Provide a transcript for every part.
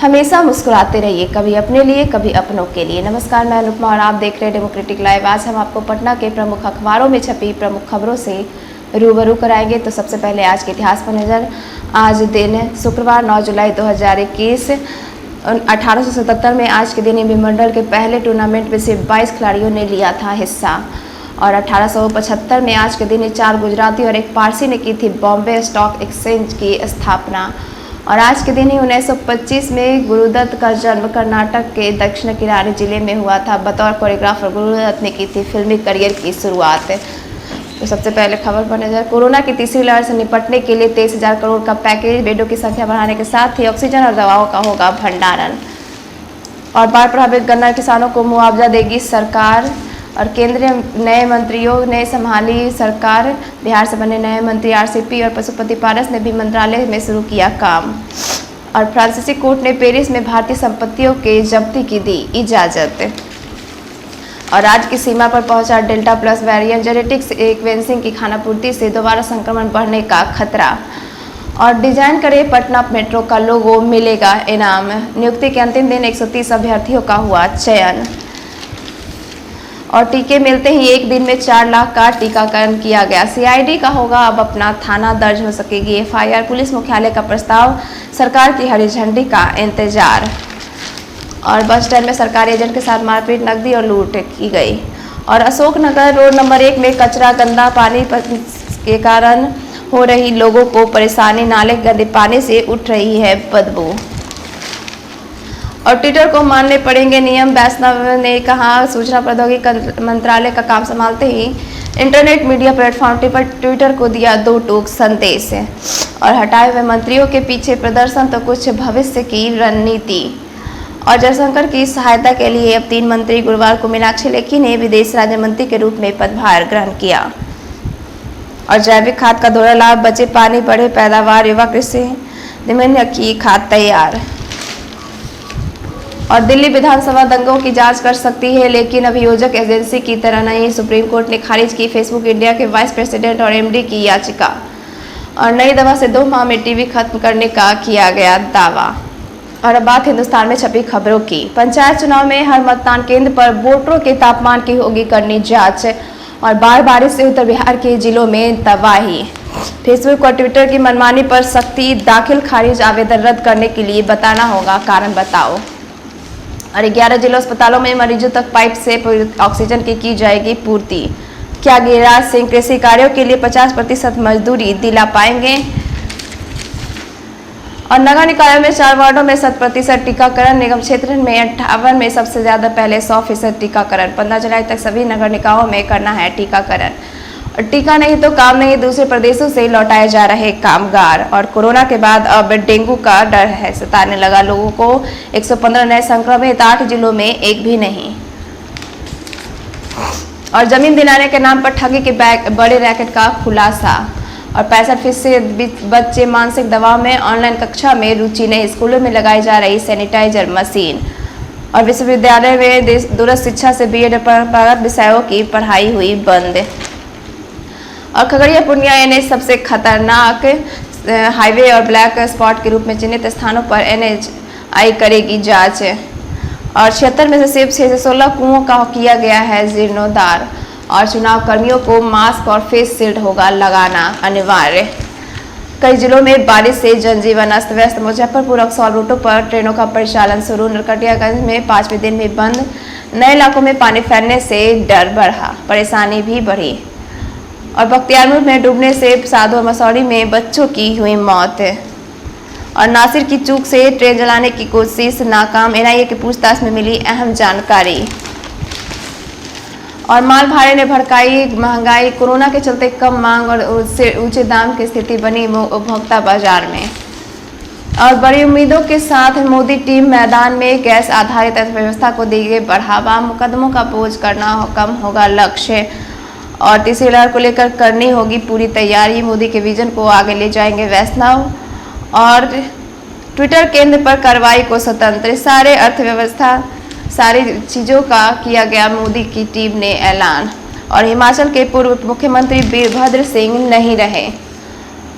हमेशा मुस्कुराते रहिए, कभी अपने लिए कभी अपनों के लिए। नमस्कार, मैं अनुपमा और आप देख रहे हैं डेमोक्रेटिक लाइव। आज हम आपको पटना के प्रमुख अखबारों में छपी प्रमुख खबरों से रूबरू कराएंगे। तो सबसे पहले आज के इतिहास पर नजर। आज दिन है शुक्रवार 9 जुलाई 2021। 1877 में आज के दिन विंबलडन के पहले टूर्नामेंट में सिर्फ 22 खिलाड़ियों ने लिया था हिस्सा। और 1875 में आज के दिन 4 गुजराती और 1 पारसी ने की थी बॉम्बे स्टॉक एक्सचेंज की स्थापना। और आज के दिन ही 1925 में गुरुदत्त का जन्म कर्नाटक के दक्षिण किरानी जिले में हुआ था। बतौर कोरियोग्राफर गुरुदत्त ने की थी फिल्मी करियर की शुरुआत। तो सबसे पहले खबर पर नजर। कोरोना की तीसरी लहर से निपटने के लिए 23,000 करोड़ का पैकेज, बेडों की संख्या बढ़ाने के साथ ही ऑक्सीजन और दवाओं का होगा भंडारण। और बाढ़ प्रभावित गन्ना किसानों को मुआवजा देगी सरकार। और केंद्रीय नए मंत्रियों ने संभाली सरकार। बिहार से बने नए मंत्री आरसीपी और पशुपति पारस ने भी मंत्रालय में शुरू किया काम। और फ्रांसीसी कोर्ट ने पेरिस में भारतीय संपत्तियों के जब्ती की दी इजाजत। और राज्य की सीमा पर पहुंचा delta plus variant, genetic sequencing की खानापूर्ति से दोबारा संक्रमण बढ़ने का खतरा। और डिजाइन करे पटना मेट्रो का लोगो, मिलेगा इनाम। नियुक्ति के अंतिम दिन 130 अभ्यर्थियों का हुआ चयन। और टीके मिलते ही एक दिन में 4 लाख का टीकाकरण किया गया। सीआईडी का होगा अब अपना थाना, दर्ज हो सकेगी एफआईआर। पुलिस मुख्यालय का प्रस्ताव, सरकार की हरी झंडी का इंतजार। और बस स्टैंड में सरकारी एजेंट के साथ मारपीट, नकदी और लूट की गई। और अशोकनगर रोड नंबर 1 में कचरा, गंदा पानी के कारण हो रही लोगों को परेशानी। नाले गंदे पानी से उठ रही है बदबू। और ट्विटर को मानने पड़ेंगे नियम, वैष्णव ने कहा। सूचना प्रौद्योगिकी मंत्रालय का काम संभालते ही इंटरनेट मीडिया प्लेटफॉर्म पर ट्विटर को दिया 2 टूक संदेश। और हटाए हुए मंत्रियों के पीछे प्रदर्शन तो कुछ भविष्य की रणनीति। और जयशंकर की सहायता के लिए अब 3 मंत्री। गुरुवार को मीनाक्षी लेखी ने विदेश राज्य मंत्री के रूप में पदभार ग्रहण किया। और जैविक खाद का दोहरा लाभ, बचे पानी बढ़े पैदावार, युवा कृषि निम्न की खाद तैयार। और दिल्ली विधानसभा दंगों की जांच कर सकती है, लेकिन अभियोजक एजेंसी की तरह नहीं। सुप्रीम कोर्ट ने खारिज की फेसबुक इंडिया के वाइस प्रेसिडेंट और एमडी की याचिका। और नई दवा से 2 माह में टीबी खत्म करने का किया गया दावा। और अब बात हिंदुस्तान में छपी खबरों की। पंचायत चुनाव में हर मतदान केंद्र पर वोटरों के तापमान की होगी करनी जांच। और बारिश से उत्तर बिहार के जिलों में तबाही। फेसबुक और ट्विटर की मनमानी पर सख्ती, दाखिल खारिज आवेदन रद्द करने के लिए बताना होगा कारण बताओ। और 11 जिला अस्पतालों में मरीजों तक पाइप से ऑक्सीजन की जाएगी पूर्ति। क्या गिरिराज सिंह कृषि कार्यों के लिए 50% मजदूरी दिला पाएंगे। और नगर निकायों में 4 वार्डों में 100% टीकाकरण। निगम क्षेत्र में 58 में सबसे ज्यादा, पहले 100% टीकाकरण। 15 जुलाई तक सभी नगर निकायों में करना है टीकाकरण। और टीका नहीं तो काम नहीं, दूसरे प्रदेशों से लौटाए जा रहे कामगार। और कोरोना के बाद अब डेंगू का डर है, सताने लगा लोगों को। 115 नए संक्रमित, 8 जिलों में एक भी नहीं। और जमीन दिलाने के नाम पर ठगी के बड़े रैकेट का खुलासा। और 65% बच्चे मानसिक दबाव में, ऑनलाइन कक्षा में रुचि नहीं। स्कूलों में लगाई जा रही सैनिटाइजर मशीन। और विश्वविद्यालय में दूरस्थ शिक्षा से बीएड परंपरागत विषयों की पढ़ाई हुई बंद। और खगड़िया पूर्णिया एनएच सबसे खतरनाक हाईवे और ब्लैक स्पॉट के रूप में चिन्हित स्थानों पर एनएचआई करेगी जांच। और 76 में से सिर्फ 6 से 16 कुओं का किया गया है जीर्णोद्धार। और चुनाव कर्मियों को मास्क और फेस शील्ड होगा लगाना अनिवार्य। कई जिलों में बारिश से जनजीवन अस्त व्यस्त। मुजफ्फरपुर रक्सौल रूटों पर ट्रेनों का परिचालन शुरू। नरकटियागंज में 5वें दिन भी बंद। नए इलाकों में पानी फैलने से डर बढ़ा, परेशानी भी बढ़ी। और बख्तियारपुर में डूबने से साधु और मसौड़ी में बच्चों की हुई मौत। और नासिर की चूक से ट्रेन जलाने की कोशिश नाकाम। एनआईए की पूछताछ में मिली अहम जानकारी। और माल भाड़े ने भड़काई महंगाई। कोरोना के चलते कम मांग और उससे ऊंचे दाम की स्थिति बनी उपभोक्ता बाजार में। और बड़ी उम्मीदों के साथ मोदी टीम मैदान में। गैस आधारित अर्थव्यवस्था को देंगे बढ़ावा। मुकदमों का बोझ करना कम होगा लक्ष्य। और तीसरी लहर को लेकर करनी होगी पूरी तैयारी। मोदी के विजन को आगे ले जाएंगे वैष्णव। और ट्विटर केंद्र पर कार्रवाई को स्वतंत्र। सारे अर्थव्यवस्था सारी चीज़ों का किया गया मोदी की टीम ने ऐलान। और हिमाचल के पूर्व मुख्यमंत्री वीरभद्र सिंह नहीं रहे।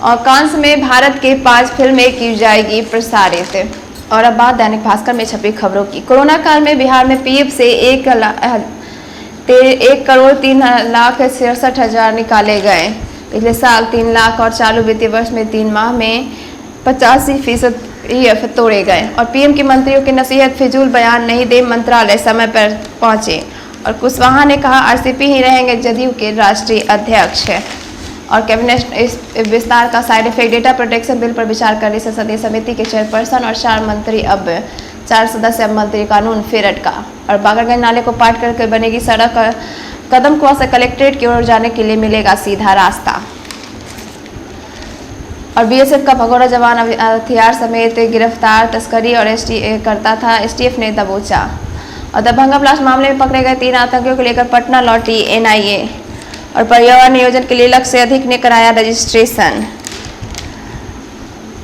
और कांस में भारत के 5 फिल्में की जाएगी प्रसारित। और अब बात दैनिक भास्कर में छपी खबरों की। कोरोना काल में बिहार में पीएफ से 1,03,67,000 निकाले गए। पिछले साल 3 लाख और चालू वित्तीय वर्ष में 3 माह में 85% पीएफ तोड़े गए। और पीएम के मंत्रियों की नसीहत, फिजूल बयान नहीं दे, मंत्रालय समय पर पहुंचे। और कुशवाहा ने कहा आरसीपी ही रहेंगे जदयू के राष्ट्रीय अध्यक्ष। और कैबिनेट इस विस्तार का side effect, data protection bill पर विचार करने संसदीय समिति के चेयरपर्सन और 4 मंत्री, अब 4 सदस्य मंत्री कानून फिर अटका। और बागरगंज नाले को पाट करके बनेगी सड़क, और कदम कुआं से कलेक्ट्रेट की ओर जाने के लिए मिलेगा सीधा रास्ता। और बीएसएफ का भगोड़ा जवान हथियार समेत गिरफ्तार, तस्करी और करता था, एसटीएफ ने दबोचा। और दरभंगा ब्लास्ट मामले में पकड़े गए 3 आतंकियों को लेकर पटना लौटी एनआईए। और पर्यावरण नियोजन के लिए लक्ष्य से अधिक ने कराया रजिस्ट्रेशन।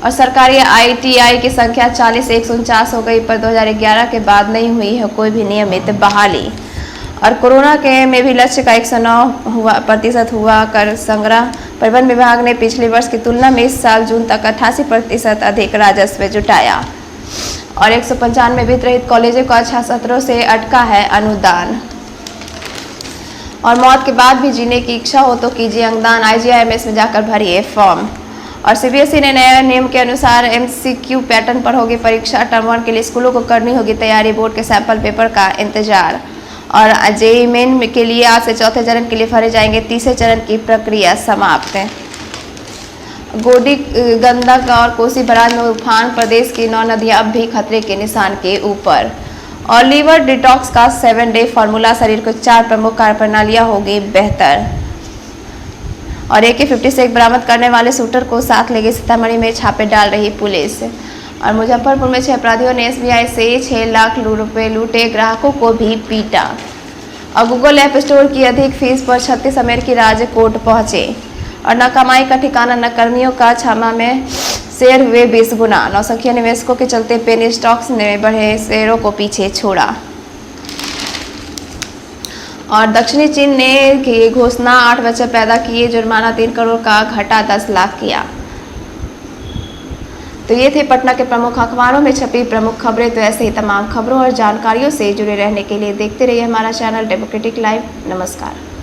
और सरकारी आईटीआई की संख्या 40 से 149 हो गई, पर 2011 के बाद नहीं हुई है कोई भी नियमित बहाली। और कोरोना के में भी लक्ष्य का 109% हुआ कर संग्रह। परिवहन विभाग ने पिछले वर्ष की तुलना में इस साल जून तक 88% अधिक राजस्व जुटाया। और 195 वित्त-रहित कॉलेजों को 6 सत्रों से अटका है अनुदान। और मौत के बाद भी जीने की इच्छा हो तो कीजिए अंगदान, IGIMS में जाकर भरिए फॉर्म। और सीबीएसई ने नए नियम के अनुसार MCQ पैटर्न पर होगी परीक्षा। टर्म 1 के लिए स्कूलों को करनी होगी तैयारी, बोर्ड के सैंपल पेपर का इंतजार। और जेईई मेन के लिए आज से 4थे चरण के लिए भरे जाएंगे 30वें चरण की प्रक्रिया समाप्त है। गोडी, गंडक और कोसी बराज में उफान, प्रदेश की 9 नदियां अब भी खतरे के निशान के ऊपर। और लीवर डिटॉक्स का 7 डे फार्मूला, शरीर को 4 प्रमुख कार्यप्रणालियां होगी बेहतर। और AK-57 बरामद करने वाले शूटर को साथ ले गई, सीतामढ़ी में छापे डाल रही पुलिस। और मुजफ्फरपुर में 6 अपराधियों ने SBI से 6 लाख रुपए लूटे, ग्राहकों को भी पीटा। और गूगल ऐप स्टोर की अधिक फीस पर 36 अमेरिकी राज्य कोर्ट पहुंचे। और न कमाई का ठिकाना न कर्मियों का, छामा में शेयर हुए 20 गुना। नौसंख्या निवेशकों के चलते पेनी स्टॉक्स ने बढ़े शेयरों को पीछे छोड़ा। और दक्षिणी चीन ने की घोषणा, 8 बच्चे पैदा किए, जुर्माना 3 करोड़ का घटा 10 लाख किया। तो ये थे पटना के प्रमुख अखबारों में छपी प्रमुख खबरें। तो ऐसे ही तमाम खबरों और जानकारियों से जुड़े रहने के लिए देखते रहिए हमारा चैनल डेमोक्रेटिक लाइव। नमस्कार।